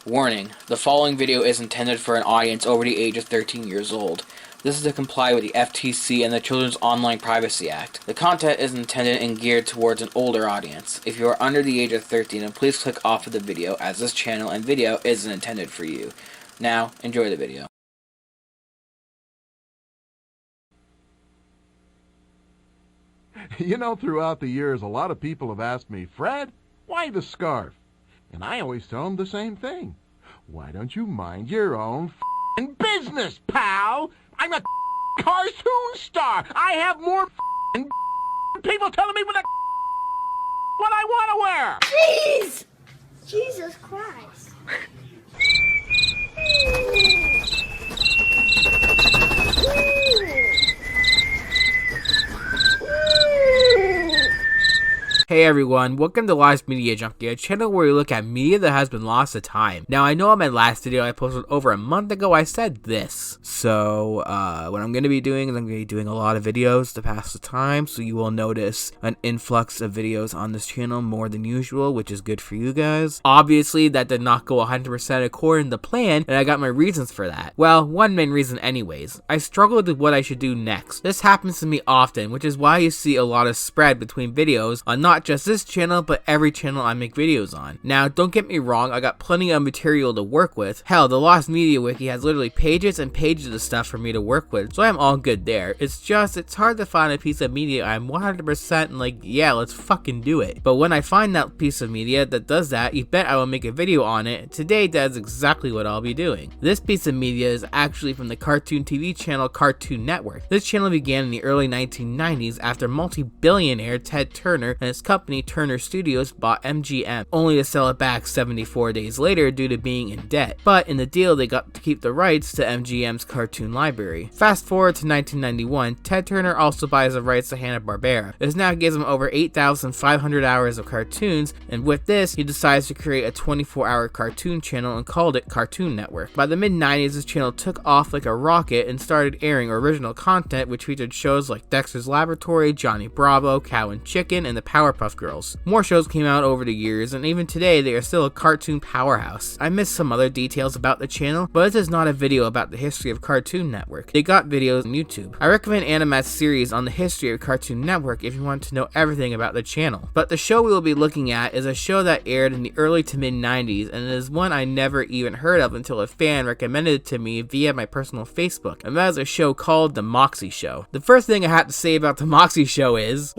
Warning, the following video is intended for an audience over the age of 13 years old. This is to comply with the FTC and the Children's Online Privacy Act. The content is intended and geared towards an older audience. If you are under the age of 13, then please click off of the video, as this channel and video isn't intended for you. Now, enjoy the video. You know, throughout the years, a lot of people have asked me, Fred, why the scarf? And I always tell them the same thing. Why don't you mind your own f***ing business, pal? I'm a cartoon star. I have more f***ing people telling me what I want to wear. Jeez! Jesus Christ. Hey everyone, welcome to Lost Media Junkie, a channel where we look at media that has been lost to time. Now I know in my last video I posted over a month ago I said this. So what I'm going to be doing is I'm going to be doing a lot of videos to pass the time, so you will notice an influx of videos on this channel more than usual, which is good for you guys. Obviously that did not go 100% according to plan, and I got my reasons for that. Well, one main reason anyways. I struggled with what I should do next. This happens to me often, which is why you see a lot of spread between videos on not just this channel, but every channel I make videos on. Now, don't get me wrong, I got plenty of material to work with. Hell, the Lost Media Wiki has literally pages and pages of stuff for me to work with, so I'm all good there. It's just, it's hard to find a piece of media I'm 100% like, yeah, let's fucking do it. But when I find that piece of media that does that, you bet I will make a video on it. Today, that's exactly what I'll be doing. This piece of media is actually from the cartoon TV channel Cartoon Network. This channel began in the early 1990s after multi-billionaire Ted Turner and his company Turner Studios bought MGM, only to sell it back 74 days later due to being in debt. But in the deal, they got to keep the rights to MGM's cartoon library. Fast forward to 1991, Ted Turner also buys the rights to Hanna-Barbera. This now gives him over 8,500 hours of cartoons, and with this, he decides to create a 24-hour cartoon channel and called it Cartoon Network. By the mid-90s, this channel took off like a rocket and started airing original content, which featured shows like Dexter's Laboratory, Johnny Bravo, Cow and Chicken, and the Powerpuff Girls. More shows came out over the years, and even today they are still a cartoon powerhouse. I missed some other details about the channel, but this is not a video about the history of Cartoon Network. They got videos on YouTube. I recommend Animat's series on the history of Cartoon Network if you want to know everything about the channel. But the show we will be looking at is a show that aired in the early to mid 90s, and it is one I never even heard of until a fan recommended it to me via my personal Facebook, and that is a show called The Moxy Show. The first thing I have to say about The Moxy Show is...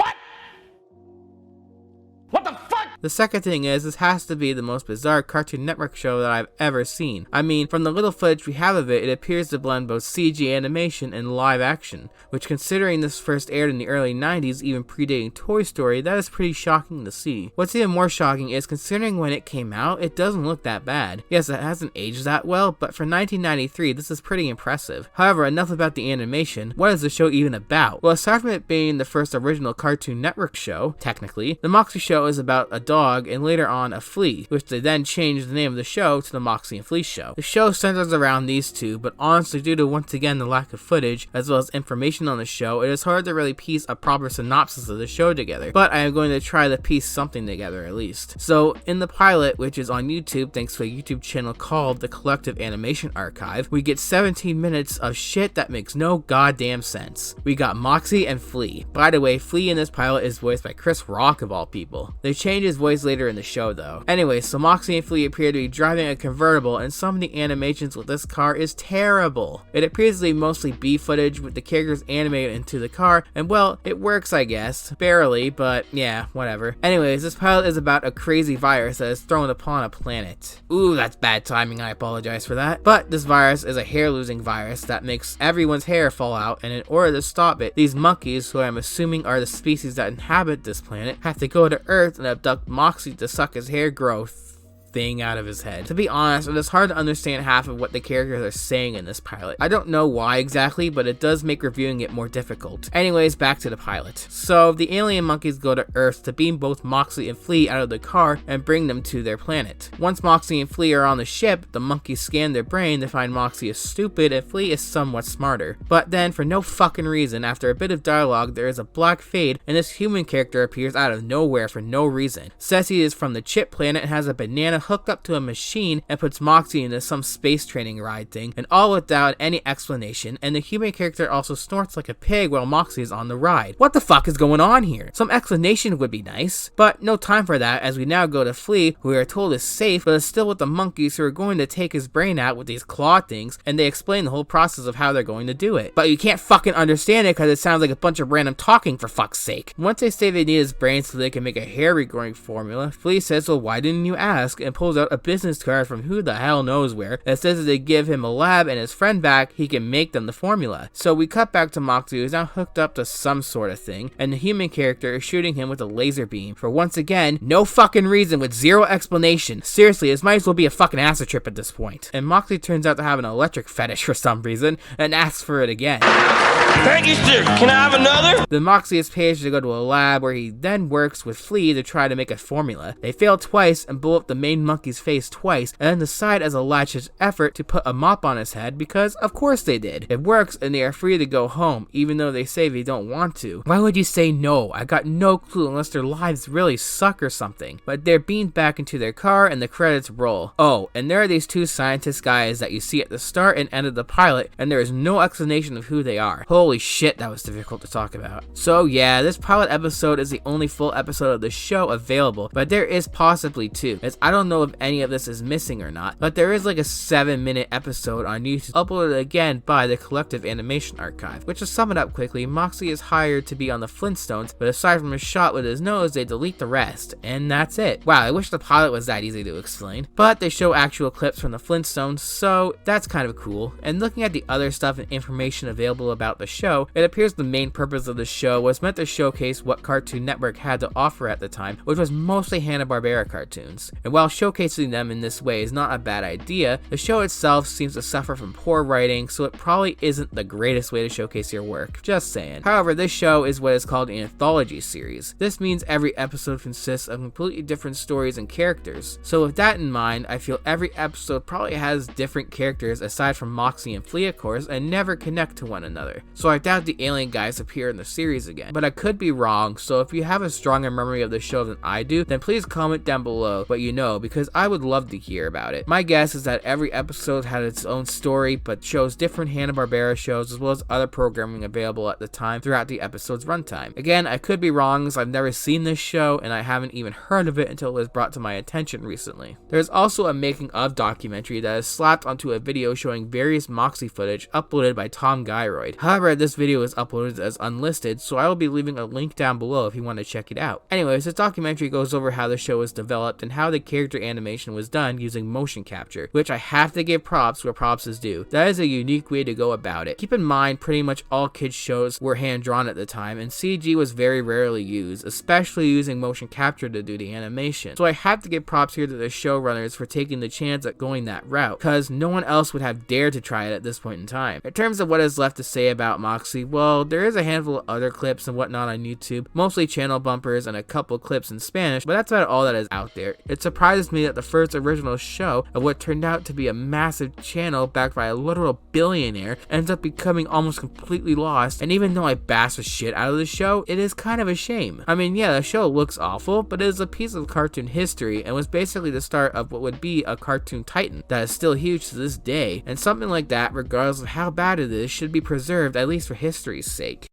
The second thing is, this has to be the most bizarre Cartoon Network show that I've ever seen. I mean, from the little footage we have of it, it appears to blend both CG animation and live action, which considering this first aired in the early 90s, even predating Toy Story, that is pretty shocking to see. What's even more shocking is, considering when it came out, it doesn't look that bad. Yes, it hasn't aged that well, but for 1993, this is pretty impressive. However, enough about the animation. What is the show even about? Well, aside from it being the first original Cartoon Network show, technically, The Moxy Show is about a dog and later on a flea, which they then changed the name of the show to The Moxy and Flea Show. The show centers around these two, but honestly, due to once again the lack of footage as well as information on the show, it is hard to really piece a proper synopsis of the show together, but I am going to try to piece something together at least. So in the pilot, which is on YouTube thanks to a YouTube channel called the Collective Animation Archive, we get 17 minutes of shit that makes no goddamn sense. We got Moxy and Flea. By the way, Flea in this pilot is voiced by Chris Rock of all people. They change his voice later in the show though. Anyway, so Moxy and Flea appear to be driving a convertible, and some of the animations with this car is terrible. It appears to be mostly B footage with the characters animated into the car, and well, it works I guess. Barely, but yeah, whatever. Anyways, this pilot is about a crazy virus that is thrown upon a planet. Ooh, that's bad timing, I apologize for that. But this virus is a hair-losing virus that makes everyone's hair fall out, and in order to stop it, these monkeys, who I'm assuming are the species that inhabit this planet, have to go to Earth and abduct Moxy to suck his hair growth thing out of his head. To be honest, it is hard to understand half of what the characters are saying in this pilot. I don't know why exactly, but it does make reviewing it more difficult. Anyways, back to the pilot. So, the alien monkeys go to Earth to beam both Moxy and Flea out of the car and bring them to their planet. Once Moxy and Flea are on the ship, the monkeys scan their brain to find Moxy is stupid and Flea is somewhat smarter. But then, for no fucking reason, after a bit of dialogue, there is a black fade and this human character appears out of nowhere for no reason. Says he is from the chip planet and has a banana then hooked up to a machine and puts Moxy into some space training ride thing, and all without any explanation, and the human character also snorts like a pig while Moxy is on the ride. What the fuck is going on here? Some explanation would be nice, but no time for that, as we now go to Flea, who we are told is safe, but is still with the monkeys who are going to take his brain out with these claw things, and they explain the whole process of how they're going to do it. But you can't fucking understand it because it sounds like a bunch of random talking, for fuck's sake. Once they say they need his brain so they can make a hair regrowing formula, Flea says, well, why didn't you ask? And pulls out a business card from who the hell knows where that says that they give him a lab and his friend back, he can make them the formula. So we cut back to Moxy, who's now hooked up to some sort of thing, and the human character is shooting him with a laser beam for, once again, no fucking reason with zero explanation. Seriously, this might as well be a fucking acid trip at this point. And Moxy turns out to have an electric fetish for some reason and asks for it again. Thank you, sir. Can I have another? Then Moxy is paged to go to a lab where he then works with Flea to try to make a formula. They fail twice and blow up the main monkey's face twice, and then decide as a last-ditch effort to put a mop on his head because of course they did. It works and they are free to go home, even though they say they don't want to. Why would you say no? I got no clue unless their lives really suck or something. But they're beamed back into their car and the credits roll. Oh, and there are these two scientist guys that you see at the start and end of the pilot, and there is no explanation of who they are. Holy shit, that was difficult to talk about. So yeah, this pilot episode is the only full episode of the show available, but there is possibly two, as I don't know if any of this is missing or not, but there is like a 7-minute episode on YouTube uploaded again by the Collective Animation Archive. Which, to sum it up quickly, Moxy is hired to be on the Flintstones, but aside from a shot with his nose, they delete the rest, and that's it. Wow, I wish the pilot was that easy to explain, but they show actual clips from the Flintstones, so that's kind of cool. And looking at the other stuff and information available about the show, it appears the main purpose of the show was meant to showcase what Cartoon Network had to offer at the time, which was mostly Hanna-Barbera cartoons. And while showcasing them in this way is not a bad idea, the show itself seems to suffer from poor writing, so it probably isn't the greatest way to showcase your work, just saying. However, this show is what is called an anthology series. This means every episode consists of completely different stories and characters. So with that in mind, I feel every episode probably has different characters aside from Moxy and Flea, of course, and never connect to one another. So I doubt the alien guys appear in the series again, but I could be wrong, so if you have a stronger memory of the show than I do, then please comment down below what you know, because I would love to hear about it. My guess is that every episode had its own story, but shows different Hanna-Barbera shows as well as other programming available at the time throughout the episode's runtime. Again, I could be wrong, as I've never seen this show and I haven't even heard of it until it was brought to my attention recently. There's also a making of documentary that is slapped onto a video showing various Moxy footage uploaded by Tom Gyroid. However, this video is uploaded as unlisted, so I will be leaving a link down below if you want to check it out. Anyways, this documentary goes over how the show was developed and how the character animation was done using motion capture, which I have to give props where props is due. That is a unique way to go about it. Keep in mind, pretty much all kids shows were hand-drawn at the time, and CG was very rarely used, especially using motion capture to do the animation. So I have to give props here to the showrunners for taking the chance at going that route, because no one else would have dared to try it at this point in time. In terms of what is left to say about Moxy, well, there is a handful of other clips and whatnot on YouTube, mostly channel bumpers and a couple clips in Spanish, but that's about all that is out there. It surprises me that the first original show of what turned out to be a massive channel backed by a literal billionaire ends up becoming almost completely lost, and even though I bash the shit out of the show, it is kind of a shame. I mean, yeah, the show looks awful, but it is a piece of cartoon history and was basically the start of what would be a cartoon titan that is still huge to this day, and something like that, regardless of how bad it is, should be preserved at least for history's sake.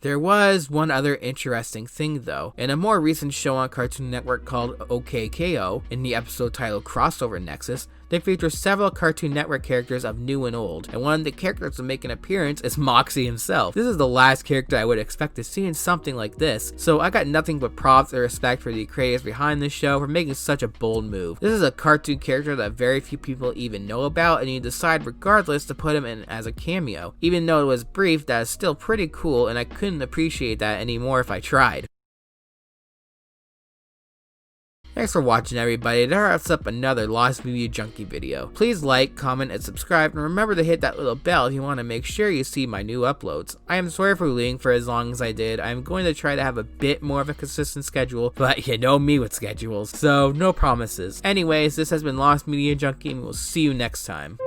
There was one other interesting thing though. In a more recent show on Cartoon Network called OKKO, in the episode titled Crossover Nexus, they feature several Cartoon Network characters of new and old, and one of the characters to make an appearance is Moxy himself. This is the last character I would expect to see in something like this, so I got nothing but props and respect for the creators behind this show for making such a bold move. This is a cartoon character that very few people even know about, and you decide regardless to put him in as a cameo. Even though it was brief, that is still pretty cool, and I couldn't appreciate that anymore if I tried. Thanks for watching, everybody. That wraps up another Lost Media Junkie video. Please like, comment, and subscribe, and remember to hit that little bell if you want to make sure you see my new uploads. I am sorry for leaving for as long as I did. I'm going to try to have a bit more of a consistent schedule, but you know me with schedules, so no promises. Anyways, this has been Lost Media Junkie, and we'll see you next time.